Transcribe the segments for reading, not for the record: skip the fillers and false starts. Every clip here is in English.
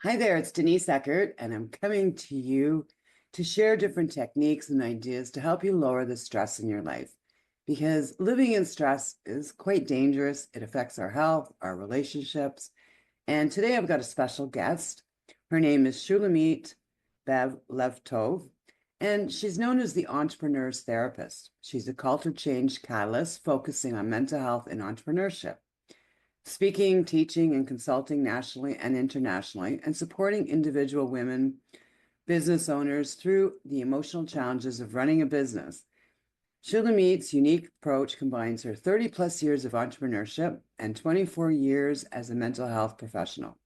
Hi there, it's Denise Eckert, and I'm coming to you to share different techniques and ideas to help you lower the stress in your life. Because living in stress is quite dangerous. It affects our health, our relationships. And today I've got a special guest. Her name is Shulamit Levtov, and she's known as the entrepreneur's therapist. She's a culture change catalyst focusing on mental health and entrepreneurship, speaking, teaching, and consulting nationally and internationally, and supporting individual women, business owners through the emotional challenges of running a business. Shulamit's unique approach combines her 30 plus years of entrepreneurship and 24 years as a mental health professional.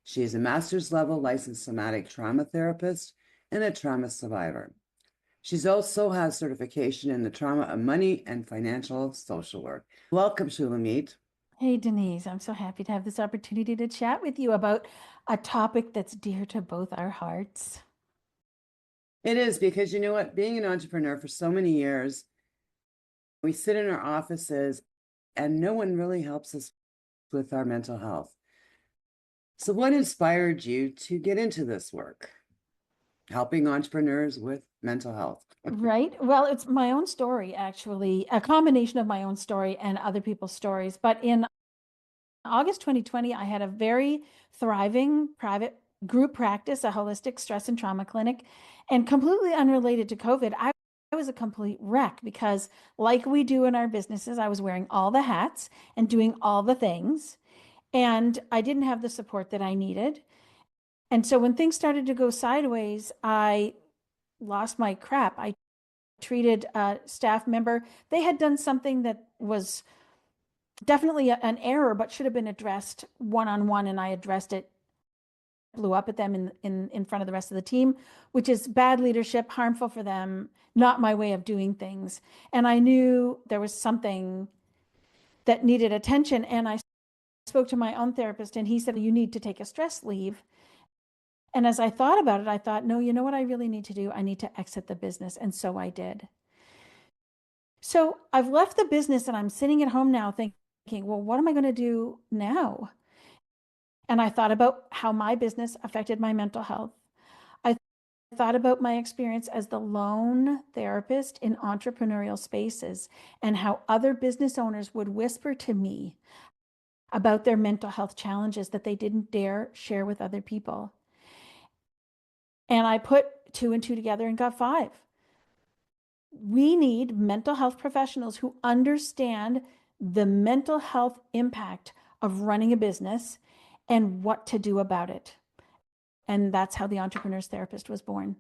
She is a master's level licensed somatic trauma therapist and a trauma survivor. She's also has certification in the trauma of money and financial social work. Welcome, Shulamit. Hey, Denise, I'm so happy to have this opportunity to chat with you about a topic that's dear to both our hearts. It is because you know what? Being an entrepreneur for so many years, we sit in our offices and no one really helps us with our mental health. So, what inspired you to get into this work, helping entrepreneurs with mental health? Right? Well, it's my own story, actually, a combination of my own story and other people's stories. But in August 2020, I had a very thriving private group practice, a holistic stress and trauma clinic, and completely unrelated to COVID. I was a complete wreck because, like we do in our businesses, I was wearing all the hats and doing all the things, and I didn't have the support that I needed. And so when things started to go sideways, I lost my crap. I treated a staff member. They had done something that was definitely an error, but should have been addressed one-on-one, and I addressed it, blew up at them in front of the rest of the team, which is bad leadership, harmful for them, not my way of doing things. And I knew there was something that needed attention. And I spoke to my own therapist, and he said, you need to take a stress leave. And as I thought about it, I thought, no, you know what I really need to do? I need to exit the business. And so I did. So I've left the business and I'm sitting at home now thinking, well, what am I going to do now? And I thought about how my business affected my mental health. I thought about my experience as the lone therapist in entrepreneurial spaces and how other business owners would whisper to me about their mental health challenges that they didn't dare share with other people. And I put two and two together and got five. We need mental health professionals who understand the mental health impact of running a business and what to do about it. And that's how the entrepreneur's therapist was born.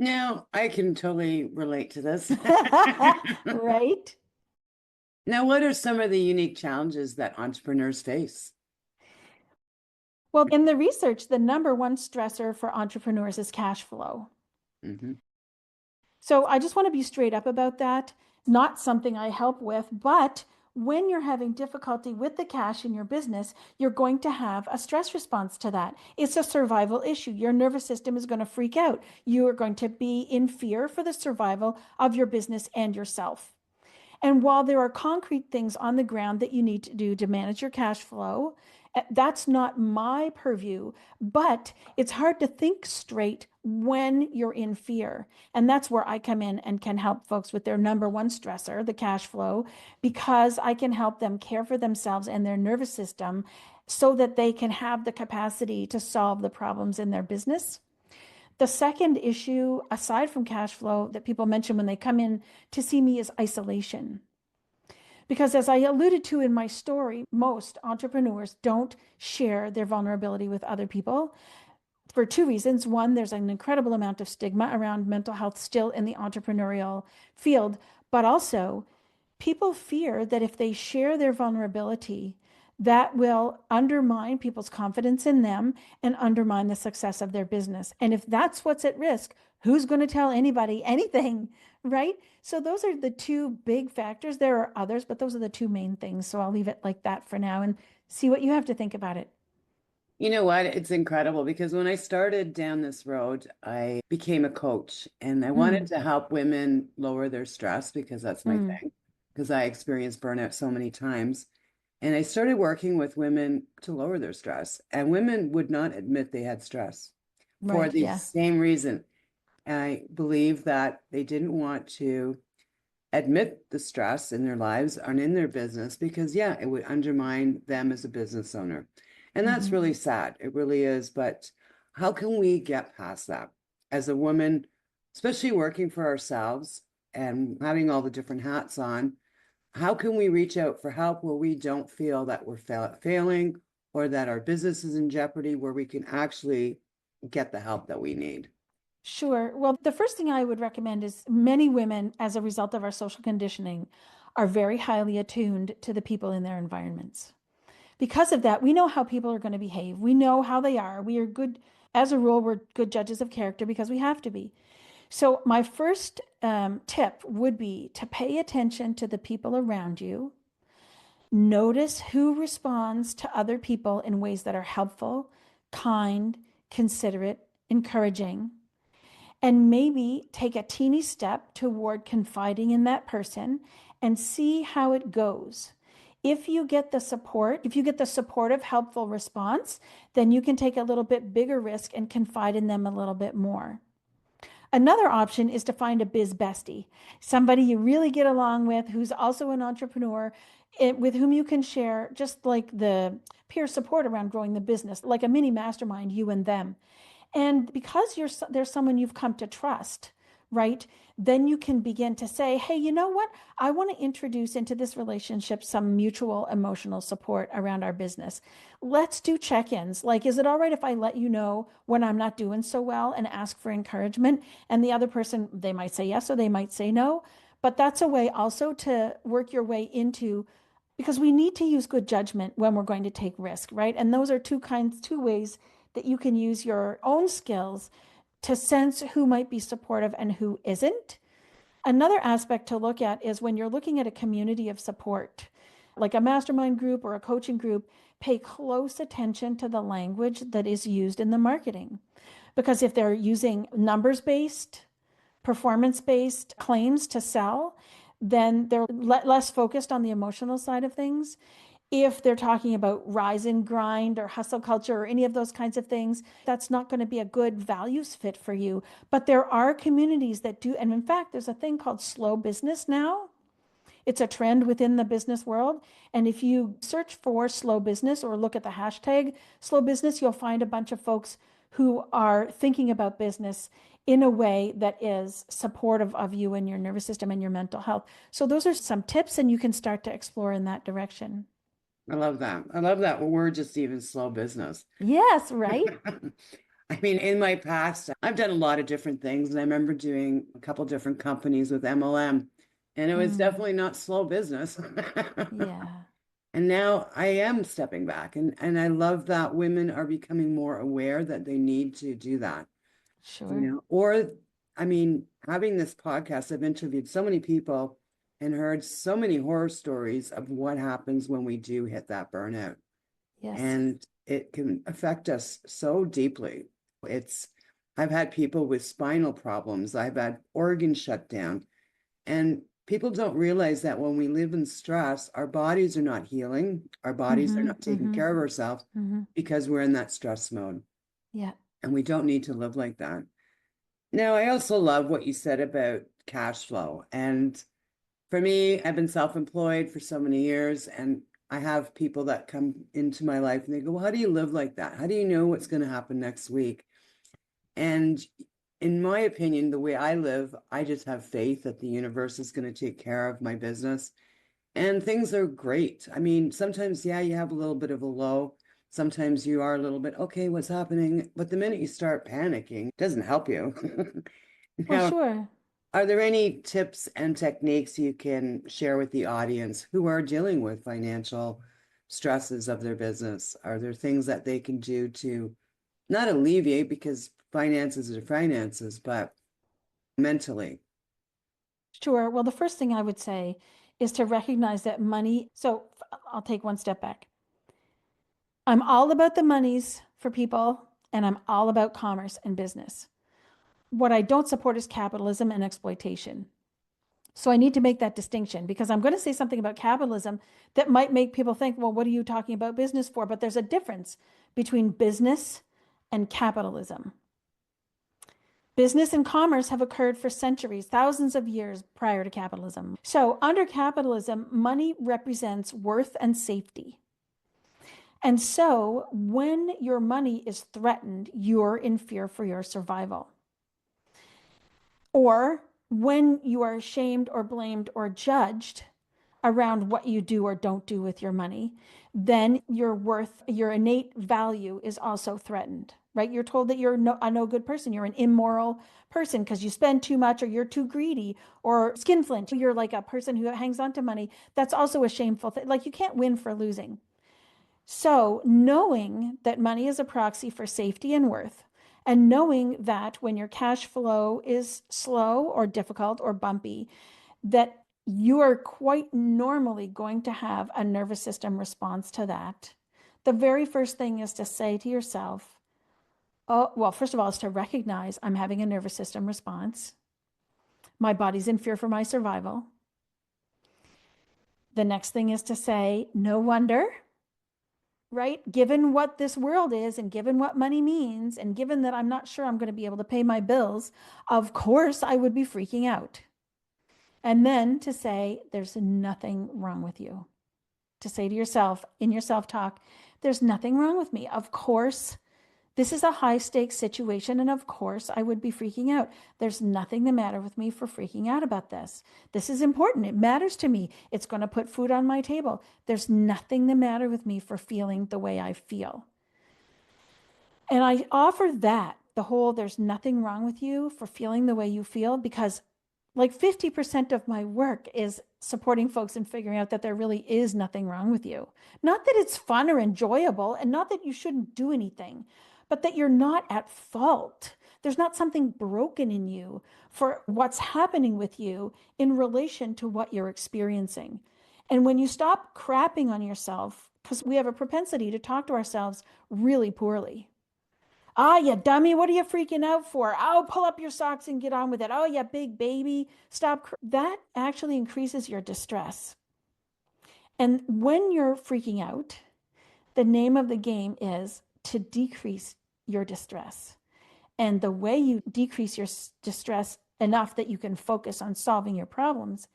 Now, I can totally relate to this. Right? Now, what are some of the unique challenges that entrepreneurs face? Well, in the research, the number one stressor for entrepreneurs is cash flow. Mm-hmm. So I just want to be straight up about that. Not something I help with, but when you're having difficulty with the cash in your business, you're going to have a stress response to that. It's a survival issue. Your nervous system is going to freak out. You are going to be in fear for the survival of your business and yourself. And while there are concrete things on the ground that you need to do to manage your cash flow, that's not my purview, but it's hard to think straight when you're in fear. And that's where I come in and can help folks with their number one stressor, the cash flow, because I can help them care for themselves and their nervous system so that they can have the capacity to solve the problems in their business. The second issue, aside from cash flow, that people mention when they come in to see me is isolation. Because as I alluded to in my story, most entrepreneurs don't share their vulnerability with other people for two reasons. One, there's an incredible amount of stigma around mental health still in the entrepreneurial field, but also people fear that if they share their vulnerability, that will undermine people's confidence in them and undermine the success of their business. And if that's what's at risk, who's going to tell anybody anything, right? So those are the two big factors. There are others, but those are the two main things. So I'll leave it like that for now and see what you have to think about it. You know what? It's incredible because when I started down this road, I became a coach and I wanted Mm, to help women lower their stress because that's my mm, thing, because I experienced burnout so many times. And I started working with women to lower their stress. And women would not admit they had stress for Right. the Yeah. same reason. I believe that they didn't want to admit the stress in their lives and in their business because, yeah, it would undermine them as a business owner. And that's Hmm. really sad. It really is. But how can we get past that as a woman, especially working for ourselves and having all the different hats on? How can we reach out for help where we don't feel that we're failing or that our business is in jeopardy, where we can actually get the help that we need? Sure. Well, the first thing I would recommend is many women, as a result of our social conditioning, are very highly attuned to the people in their environments. Because of that, we know how people are going to behave. We know how they are. We are good, as a rule, we're good judges of character because we have to be. So, my first tip would be to pay attention to the people around you. Notice who responds to other people in ways that are helpful, kind, considerate, encouraging, and maybe take a teeny step toward confiding in that person and see how it goes. If you get the support, if you get the supportive, helpful response, then you can take a little bit bigger risk and confide in them a little bit more. Another option is to find a biz bestie, somebody you really get along with, who's also an entrepreneur, with whom you can share just like the peer support around growing the business, like a mini mastermind, you and them. And because there's someone you've come to trust, right? Then you can begin to say, hey, you know what? I want to introduce into this relationship some mutual emotional support around our business. Let's do check ins. Like, is it all right if I let you know when I'm not doing so well and ask for encouragement? And the other person, they might say yes or they might say no. But that's a way also to work your way into, because we need to use good judgment when we're going to take risk, right? And those are two ways that you can use your own skills to sense who might be supportive and who isn't. Another aspect to look at is when you're looking at a community of support, like a mastermind group or a coaching group, pay close attention to the language that is used in the marketing. Because if they're using numbers based, performance based claims to sell, then they're less focused on the emotional side of things. If they're talking about rise and grind or hustle culture or any of those kinds of things, that's not going to be a good values fit for you. But there are communities that do. And in fact, there's a thing called slow business now. It's a trend within the business world. And if you search for slow business or look at the hashtag slow business, you'll find a bunch of folks who are thinking about business in a way that is supportive of you and your nervous system and your mental health. So those are some tips, and you can start to explore in that direction. I love that. I love that. Well, we're just even slow business. Yes, right? I mean, in my past, I've done a lot of different things, and I remember doing a couple different companies with MLM, and it was Mm, definitely not slow business. yeah, And now I am stepping back, and I love that women are becoming more aware that they need to do that, sure. or I mean, having this podcast, I've interviewed so many people and heard so many horror stories of what happens when we do hit that burnout. Yes. And it can affect us so deeply. It's, I've had people with spinal problems, I've had organs shut down, and people don't realize that when we live in stress, our bodies are not healing, our bodies are Mm-hmm. not taking Mm-hmm. care of ourselves Mm-hmm. because we're in that stress mode. Yeah. And we don't need to live like that. Now, I also love what you said about cash flow. And for me, I've been self-employed for so many years, and I have people that come into my life and they go, well, how do you live like that? How do you know what's going to happen next week? And in my opinion, the way I live, I just have faith that the universe is going to take care of my business. And things are great. I mean, sometimes, yeah, you have a little bit of a low. Sometimes you are a little bit, okay, what's happening? But the minute you start panicking, it doesn't help you. Well, Now, sure. are there any tips and techniques you can share with the audience who are dealing with financial stresses of their business? Are there things that they can do to not alleviate, because finances are finances, but mentally? Sure. Well, the first thing I would say is to recognize that money. So I'll take one step back. I'm all about the monies for people, and I'm all about commerce and business. What I don't support is capitalism and exploitation. So I need to make that distinction because I'm going to say something about capitalism that might make people think, well, what are you talking about business for? But there's a difference between business and capitalism. Business and commerce have occurred for centuries, thousands of years prior to capitalism. So under capitalism, money represents worth and safety. And so when your money is threatened, you're in fear for your survival. Or when you are shamed or blamed or judged around what you do or don't do with your money, then your worth, your innate value is also threatened, right? You're told that you're a no good person. You're an immoral person because you spend too much or you're too greedy or skinflint. You're like a person who hangs on to money. That's also a shameful thing. Like you can't win for losing. So knowing that money is a proxy for safety and worth, and knowing that when your cash flow is slow or difficult or bumpy, that you are quite normally going to have a nervous system response to that. The very first thing is to say to yourself, oh, well, first of all, is to recognize I'm having a nervous system response. My body's in fear for my survival. The next thing is to say, no wonder, right? Given what this world is and given what money means, and given that I'm not sure I'm going to be able to pay my bills, of course I would be freaking out. And then to say, there's nothing wrong with you. To say to yourself in your self-talk, there's nothing wrong with me. Of course, this is a high stakes situation. And of course, I would be freaking out. There's nothing the matter with me for freaking out about this. This is important. It matters to me. It's going to put food on my table. There's nothing the matter with me for feeling the way I feel. And I offer that, the whole there's nothing wrong with you for feeling the way you feel, because like 50% of my work is supporting folks in figuring out that there really is nothing wrong with you. Not that it's fun or enjoyable, and not that you shouldn't do anything, but that you're not at fault. There's not something broken in you for what's happening with you in relation to what you're experiencing. And when you stop crapping on yourself, because we have a propensity to talk to ourselves really poorly. Ah, you dummy, what are you freaking out for? Oh, pull up your socks and get on with it. Oh, yeah, big baby, stop. That actually increases your distress. And when you're freaking out, the name of the game is to decrease your distress. And the way you decrease your distress enough that you can focus on solving your problems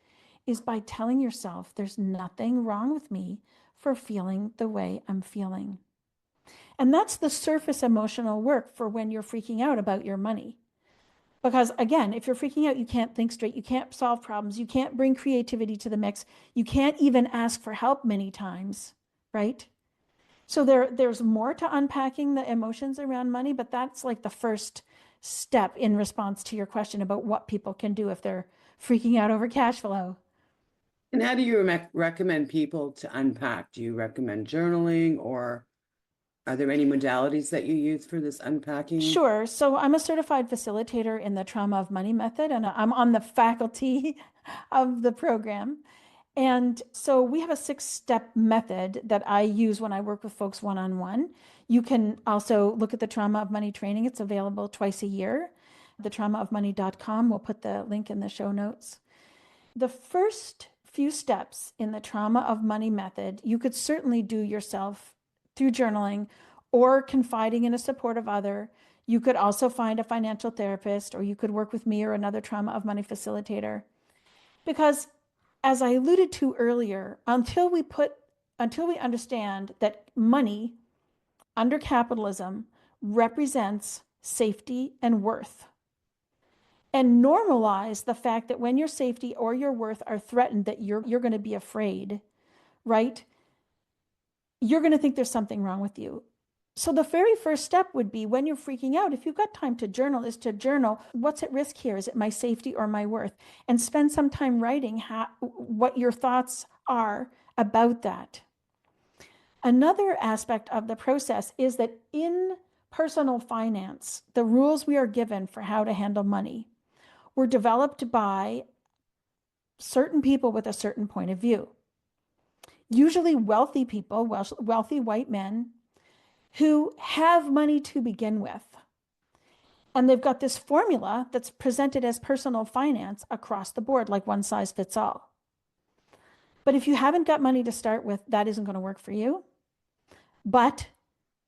is by telling yourself there's nothing wrong with me for feeling the way I'm feeling. And that's the surface emotional work for when you're freaking out about your money. Because again, if you're freaking out, you can't think straight, you can't solve problems, you can't bring creativity to the mix, you can't even ask for help many times, right? So there's more to unpacking the emotions around money, but that's like the first step in response to your question about what people can do if they're freaking out over cash flow. And how do you recommend people to unpack? Do you recommend journaling, or are there any modalities that you use for this unpacking? Sure. So I'm a certified facilitator in the trauma of money method, and I'm on the faculty of the program. And so we have a 6-step method that I use when I work with folks one-on-one. You can also look at the trauma of money training. It's available twice a year. thetraumaofmoney.com. We'll put the link in the show notes. The first few steps in the trauma of money method, you could certainly do yourself through journaling or confiding in a supportive other. You could also find a financial therapist, or you could work with me or another trauma of money facilitator. Because as I alluded to earlier, until we understand that money under capitalism represents safety and worth, and normalize the fact that when your safety or your worth are threatened, that you're going to be afraid, right? You're going to think there's something wrong with you. So the very first step would be, when you're freaking out, if you've got time to journal, is to journal, what's at risk here? Is it my safety or my worth? And spend some time writing what your thoughts are about that. Another aspect of the process is that in personal finance, the rules we are given for how to handle money were developed by certain people with a certain point of view. Usually wealthy people, wealthy white men who have money to begin with. And they've got this formula that's presented as personal finance across the board, like one size fits all. But if you haven't got money to start with, that isn't going to work for you. But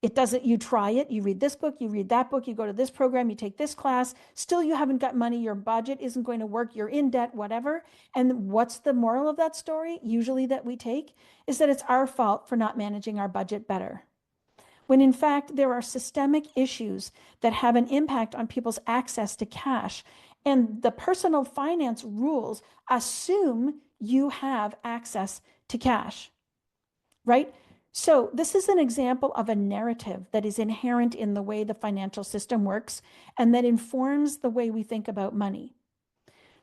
it doesn't, you try it, you read this book, you read that book, you go to this program, you take this class, still you haven't got money, your budget isn't going to work, you're in debt, whatever. And what's the moral of that story, usually that we take, is that it's our fault for not managing our budget better. When in fact, there are systemic issues that have an impact on people's access to cash. And the personal finance rules assume you have access to cash, right? So this is an example of a narrative that is inherent in the way the financial system works and that informs the way we think about money.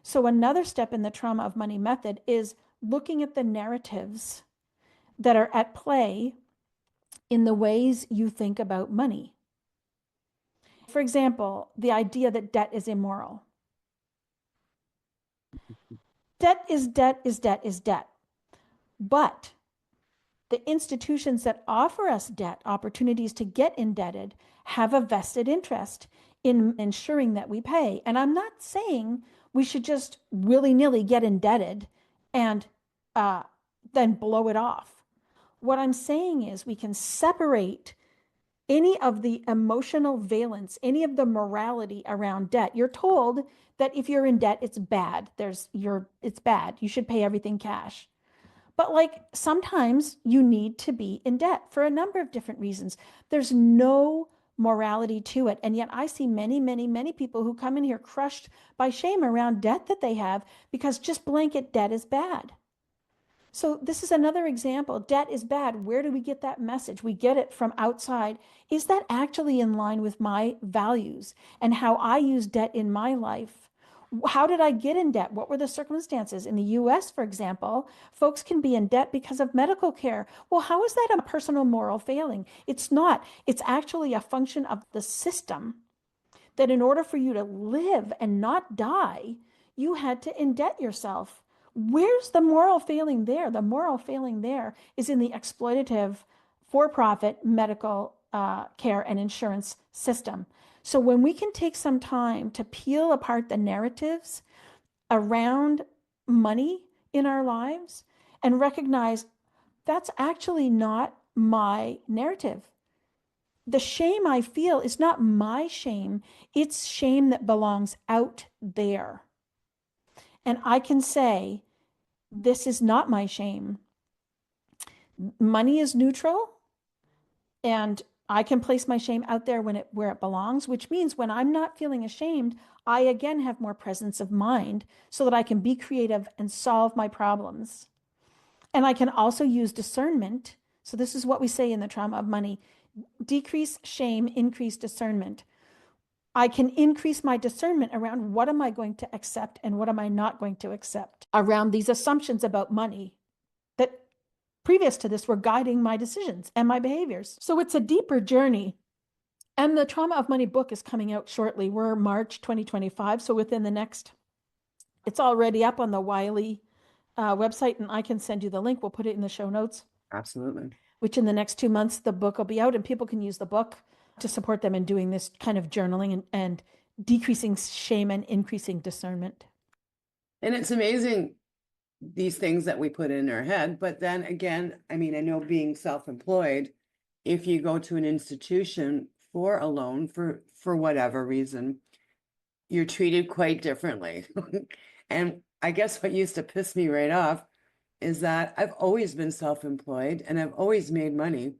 So another step in the trauma of money method is looking at the narratives that are at play in the ways you think about money. For example, the idea that debt is immoral. Debt is debt is debt is debt. But the institutions that offer us debt, opportunities to get indebted, have a vested interest in ensuring that we pay. And I'm not saying we should just willy-nilly get indebted and then blow it off. What I'm saying is we can separate any of the emotional valence, any of the morality around debt. You're told that if you're in debt, it's bad. It's bad. You should pay everything cash. But like sometimes you need to be in debt for a number of different reasons. There's no morality to it. And yet I see many, many, many people who come in here crushed by shame around debt that they have because just blanket debt is bad. So this is another example. Debt is bad. Where do we get that message? We get it from outside. Is that actually in line with my values and how I use debt in my life? How did I get in debt? What were the circumstances? In the US, for example, folks can be in debt because of medical care. Well, how is that a personal moral failing? It's not. It's actually a function of the system that in order for you to live and not die, you had to indebt yourself. Where's the moral failing there? The moral failing there is in the exploitative for-profit medical care and insurance system. So when we can take some time to peel apart the narratives around money in our lives and recognize that's actually not my narrative. The shame I feel is not my shame. It's shame that belongs out there. And I can say, this is not my shame. Money is neutral, and I can place my shame out there where it belongs, which means when I'm not feeling ashamed, I again have more presence of mind so that I can be creative and solve my problems. And I can also use discernment. So this is what we say in the trauma of money: decrease shame, increase discernment. I can increase my discernment around what am I going to accept and what am I not going to accept around these assumptions about money that previous to this were guiding my decisions and my behaviors. So it's a deeper journey. And the Trauma of Money book is coming out shortly. We're March 2025. So within the next, it's already up on the Wiley website, and I can send you the link. We'll put it in the show notes. Absolutely. Which in the next 2 months, the book will be out and people can use the book to support them in doing this kind of journaling and decreasing shame and increasing discernment. And it's amazing, these things that we put in our head. But then again, I mean, I know being self-employed, if you go to an institution for a loan for whatever reason, you're treated quite differently. And I guess what used to piss me right off is that I've always been self-employed and I've always made money.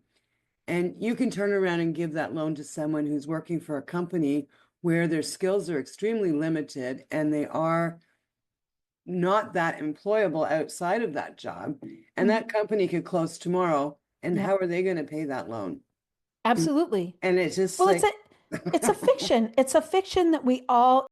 And you can turn around and give that loan to someone who's working for a company where their skills are extremely limited and they are not that employable outside of that job. And that company could close tomorrow. And how are they going to pay that loan? Absolutely. And it's just well, like, it's a fiction. It's a fiction that we all